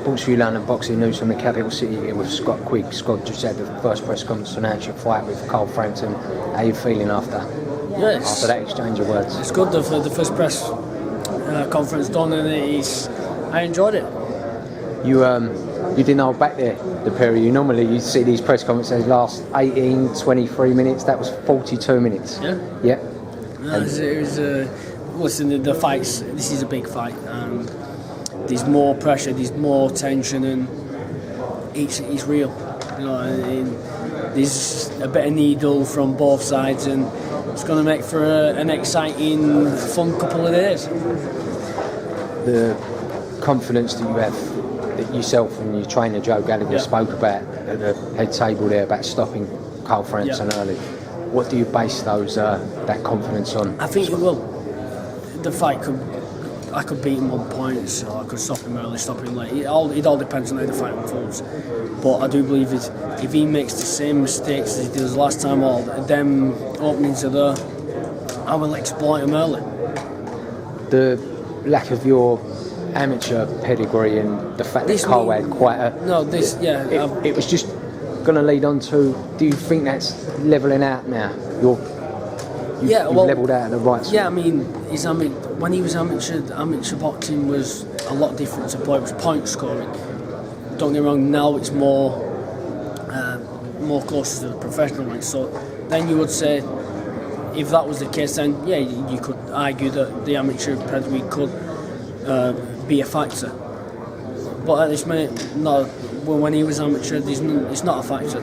Sports View London Boxing News from the capital city here with Scott Quigg. Scott just had the first press conference announced your fight with Carl Frampton. How are you feeling after that exchange of words? It's good, the first press conference done, and I enjoyed it. You didn't hold back there, the period. You normally you see these press conferences last 18, 23 minutes. That was 42 minutes. Yeah. Listen, the fights. This is a big fight. There's more pressure. There's more tension, and it's real. You know, and there's a bit of needle from both sides, and it's going to make for an exciting, fun couple of days. The confidence that you have, that yourself and your trainer Joe Gallagher spoke about at the head table there about stopping Carl Frampton early. What do you base that confidence on? I think the fight I could beat him on points, or I could stop him early, stop him late. It all depends on how the fight unfolds. But I do believe if he makes the same mistakes as he did last time, or them openings are there, I will exploit him early. The lack of your amateur pedigree and the fact that Carl had quite a... It was just going to lead on to... Do you think that's levelling out now? You've levelled out at the right spot. Yeah, I mean, when he was amateur boxing was a lot different to play. It was point scoring. Don't get me wrong, now it's more closer to the professional rank. So then you would say, if that was the case, then you could argue that the amateur pedigree could be a factor. But at this minute, no. When he was amateur, it's not a factor.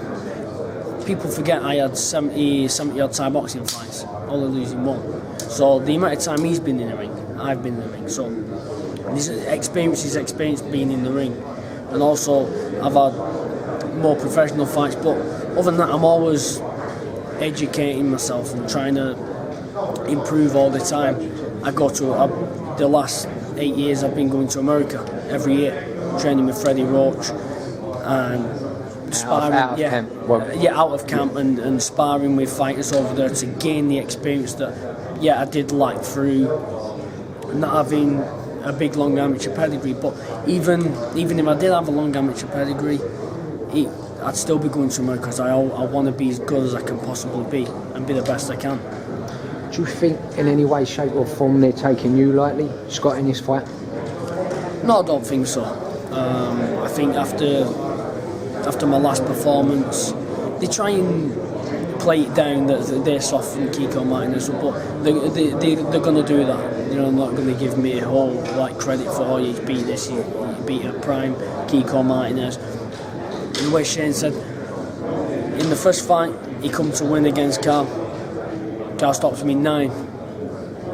People forget I had 70 odd Thai boxing fights, only losing one. So the amount of time he's been in the ring, I've been in the ring. So his experience being in the ring, and also I've had more professional fights. But other than that, I'm always educating myself and trying to improve all the time. The last 8 years I've been going to America every year, training with Freddie Roach and sparring out of camp and sparring with fighters over there to gain the experience that I did like through not having a big long amateur pedigree. But even if I did have a long amateur pedigree, I'd still be going to America because I want to be as good as I can possibly be and be the best I can. Do you think in any way, shape or form they're taking you lightly, Scott, in this fight? No, I don't think so. I think after my last performance, they try and play it down that they're soft from Kiko Martinez, but they're going to do that. They're not going to give me a whole credit for you beat this, you beat a prime Kiko Martinez. The way Shane said, in the first fight, he come to win against Carl. Carl stopped him in 9,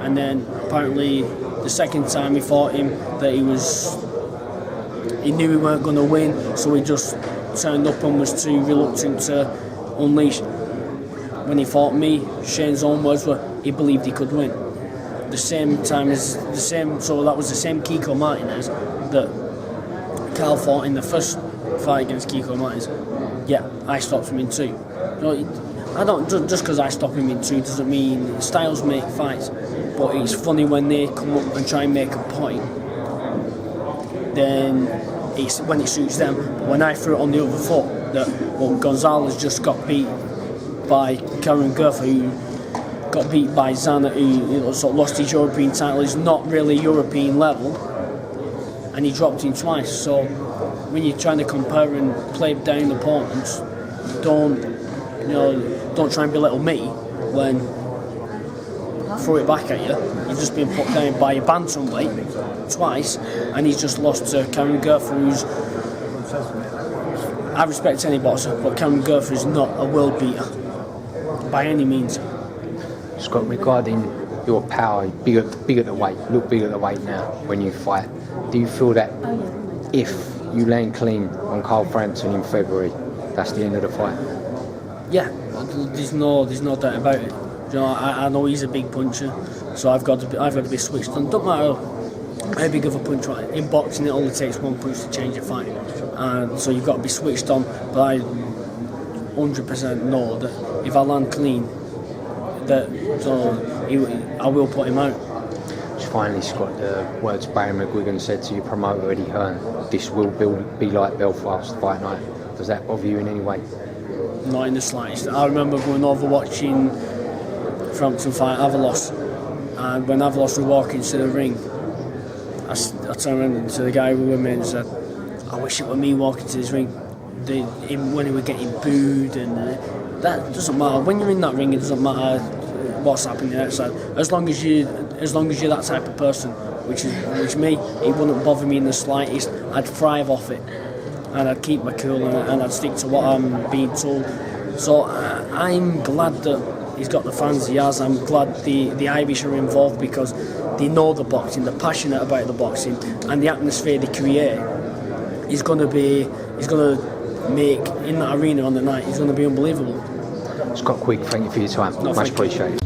and then apparently the second time he fought him, that he knew he weren't going to win, so he just turned up and was too reluctant to unleash. When he fought me, Shane's own words were he believed he could win. So that was the same Kiko Martinez that Carl fought in the first fight against Kiko Martinez. I stopped him in 2. I don't just because I stop him in 2 doesn't mean styles make fights, but it's funny when they come up and try and make a point. Then it's when it suits them. But when I threw it on the other foot, Gonzalez just got beat by Karen Gurfa, who got beat by Zana, who lost his European title. He's not really European level, and he dropped him twice. So when you're trying to compare and play down opponents, don't try and belittle me when throw it back at you. You've just been put down by a bantamweight twice, and he's just lost to Karen Gurfa, who's... I respect any boxer, but Karen Gurfa is not a world beater by any means. Scott, regarding your power, big at the weight, look big at the weight now when you fight. Do you feel that if you land clean on Carl Frampton in February, that's the end of the fight? Yeah, there's no doubt about it. I know he's a big puncher, so I've got to be switched on. Don't matter how big of a puncher. In boxing, it only takes one punch to change a fight, and so you've got to be switched on. But I 100% know that if I land clean, I will put him out. Do you finally, Scott, the words Barry McGuigan said to your promoter Eddie Hearn, this will be like Belfast fight night. Does that bother you in any way? Not in the slightest. I remember going over watching Frampton fight Avalos, and when Avalos was walking to the ring, I turned around to the guy who was with me and said, I wish it were me walking to this ring. When he was getting booed, and that doesn't matter. When you're in that ring, it doesn't matter what's happening outside. As long as you're that type of person, which me, it wouldn't bother me in the slightest. I'd thrive off it, and I'd keep my cool, and I'd stick to what I'm being told. So I'm glad that he's got the fans he has. I'm glad the Irish are involved because they know the boxing, they're passionate about the boxing, and the atmosphere they create is going to make in that arena on the night. It's going to be unbelievable. Scott Quigg, thank you for your time. Much appreciated.